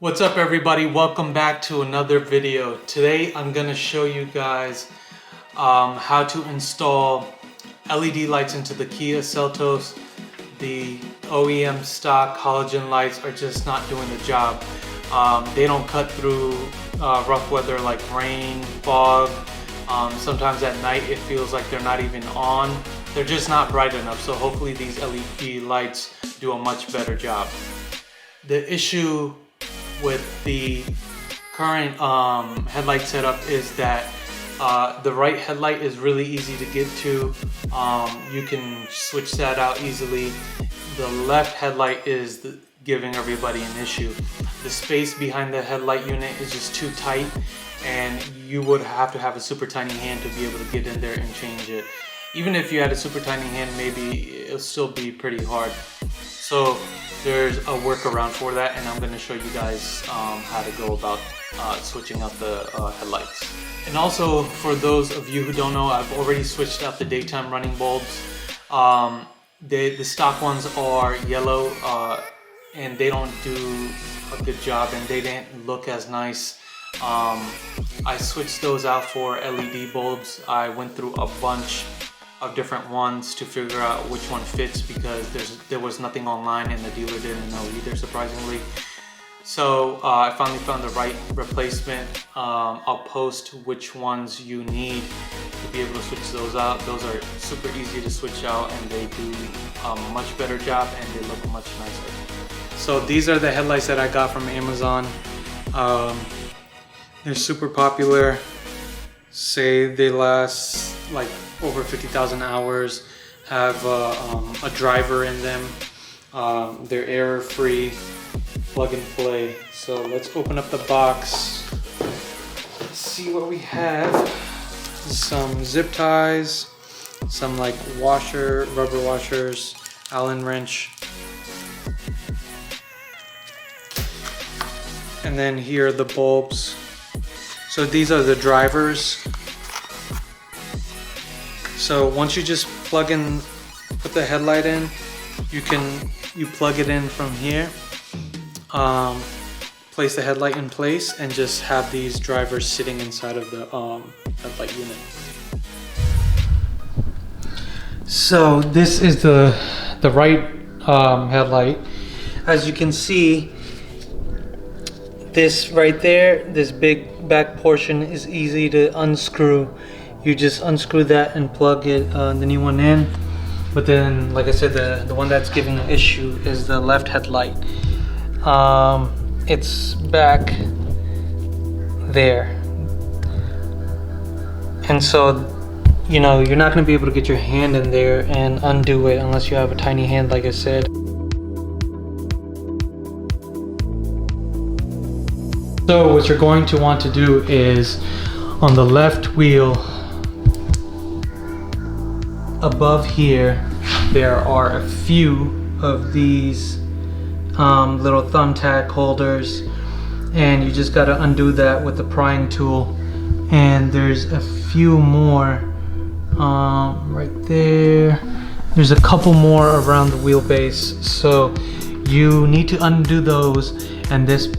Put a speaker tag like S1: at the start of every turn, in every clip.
S1: What's up everybody, welcome back to another video. Today I'm going to show you guys how to install LED lights into the Kia Seltos. The OEM stock halogen lights are just not doing the job. They don't cut through rough weather like rain, fog. Sometimes at night it feels like they're not even on. They're just not bright enough, so hopefully these LED lights do a much better job. The issue with the current headlight setup is that the right headlight is really easy to get to. You can switch that out easily. The left headlight is giving everybody an issue. The space behind the headlight unit is just too tight, and you would have to have a super tiny hand to be able to get in there and change it. Even if you had a super tiny hand, maybe it'll still be pretty hard. So there's a workaround for that, and I'm going to show you guys how to go about switching out the headlights. And also, for those of you who don't know, I've already switched out the daytime running bulbs. The stock ones are yellow and they don't do a good job, and they didn't look as nice. I switched those out for LED bulbs. I went through a bunch of different ones to figure out which one fits, because there was nothing online and the dealer didn't know either, surprisingly. So I finally found the right replacement. I'll post which ones you need to be able to switch those out. Those are super easy to switch out, and they do a much better job, and they look much nicer. So these are the headlights that I got from Amazon. They're super popular. Say they last like over 50,000 hours, have a driver in them. They're error-free, plug and play. So let's open up the box. Let's see what we have. Some zip ties, some like rubber washers, Allen wrench. And then here are the bulbs. So these are the drivers. So once you just put the headlight in, you plug it in from here, place the headlight in place, and just have these drivers sitting inside of the headlight unit. So this is the right headlight. As you can see, this right there, this big back portion is easy to unscrew. You just unscrew that and plug the new one in. But then, like I said, the one that's giving an issue is the left headlight. It's back there. And so, you know, you're not gonna be able to get your hand in there and undo it unless you have a tiny hand, like I said. So what you're going to want to do is, on the left wheel, above here, there are a few of these little thumbtack holders, and you just got to undo that with the prying tool. And there's a few more right there. There's a couple more around the wheelbase, so you need to undo those, and this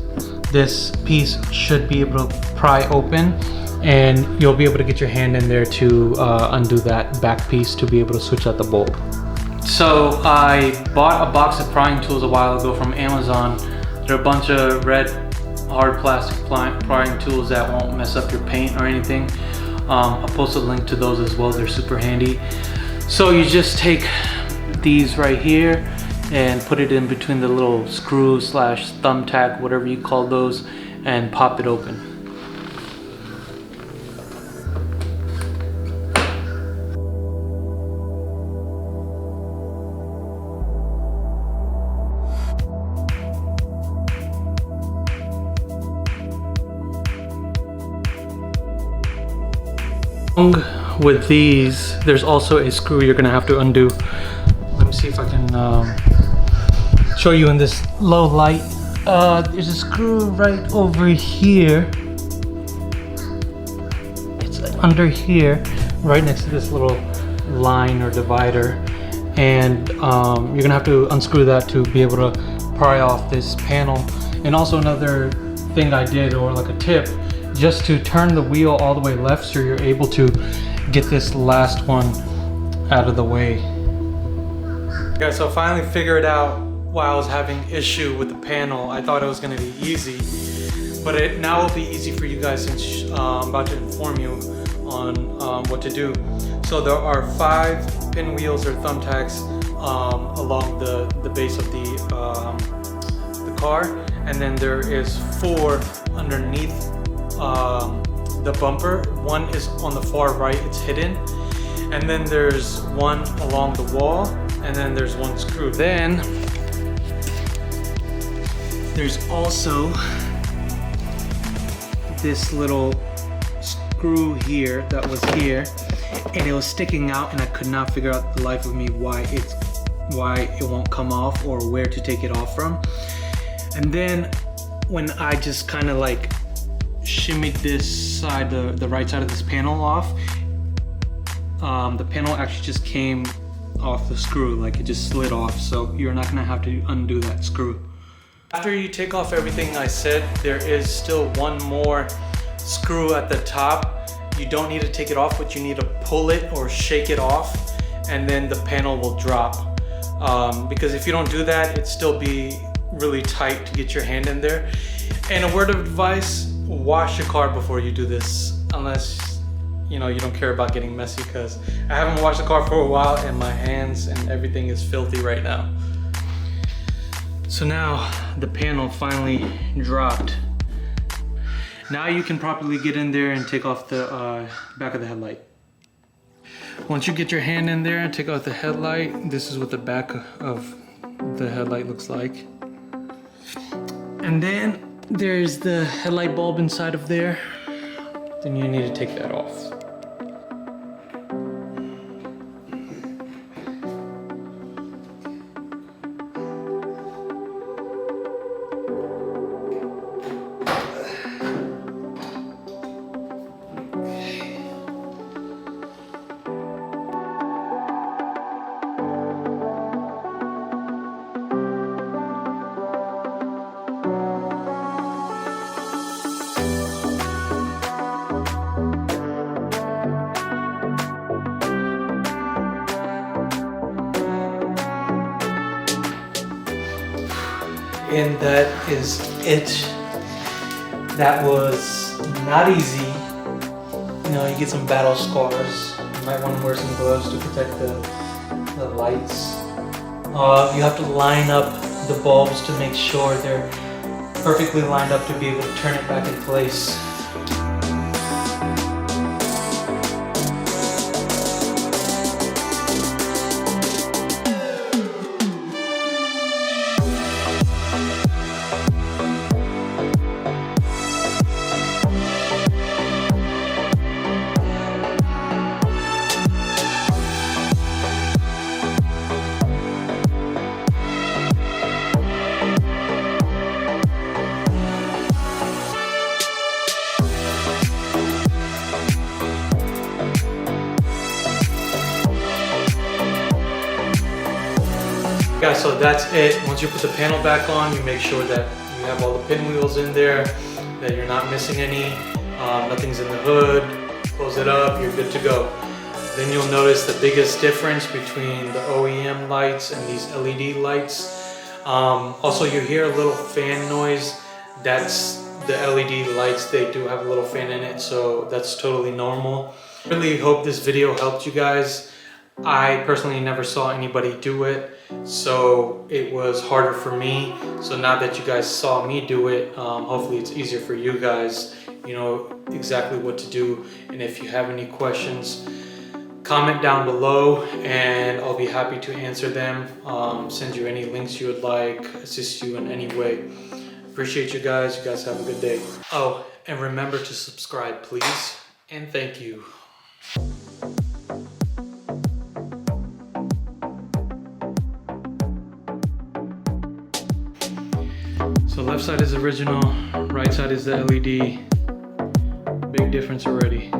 S1: piece should be able to pry open, and you'll be able to get your hand in there to undo that back piece to be able to switch out the bulb. So I bought a box of prying tools a while ago from Amazon. They're a bunch of red hard plastic prying tools that won't mess up your paint or anything. I'll post a link to those as well. They're super handy. So you just take these right here and put it in between the little screw / thumbtack, whatever you call those, and pop it open. With these, there's also a screw you're gonna have to undo. Let me see if I can show you in this low light. There's a screw right over here. It's under here, right next to this little line or divider, and you're gonna have to unscrew that to be able to pry off this panel. And also another thing I did, or like a tip, just to turn the wheel all the way left so you're able to get this last one out of the way. Okay, so I finally figured out why I was having issue with the panel. I thought it was gonna be easy, but it now will be easy for you guys since I'm about to inform you on what to do. So there are 5 pinwheels or thumbtacks along the base of the car, and then there is 4 underneath the bumper. 1 is on the far right, it's hidden, and then there's 1 along the wall, and then there's 1 screw. Then there's also this little screw here that was here, and it was sticking out, and I could not figure out the life of me why it won't come off or where to take it off from. And then when I just kind of like shimmied this side, the right side of this panel off, the panel actually just came off the screw, like it just slid off, so you're not gonna have to undo that screw. After you take off everything I said, there is still 1 more screw at the top. You don't need to take it off, but you need to pull it or shake it off, and then the panel will drop. Because if you don't do that, it'd still be really tight to get your hand in there. And a word of advice, wash your car before you do this, unless you don't care about getting messy, because I haven't washed the car for a while and my hands and everything is filthy right now. So now the panel finally dropped. Now you can properly get in there and take off the back of the headlight. Once you get your hand in there and take out the headlight, this is what the back of the headlight looks like. And then there's the headlight bulb inside of there. Then you need to take that off. And that is it. That was not easy. You get some battle scars. You might want to wear some gloves to protect the lights. You have to line up the bulbs to make sure they're perfectly lined up to be able to turn it back in place. Guys, so that's it. Once you put the panel back on, you make sure that you have all the pinwheels in there, that you're not missing any, nothing's in the hood. Close it up, you're good to go. Then you'll notice the biggest difference between the OEM lights and these LED lights. Also, you hear a little fan noise. That's the LED lights. They do have a little fan in it, so that's totally normal. Really hope this video helped you guys. I personally never saw anybody do it, so it was harder for me. So now that you guys saw me do it, hopefully it's easier for you guys. You know exactly what to do, and if you have any questions, comment down below and I'll be happy to answer them, send you any links you would like, assist you in any way. Appreciate you guys. You guys have a good day. Oh, and remember to subscribe, please, and thank you. So left side is original, right side is the LED. Big difference already.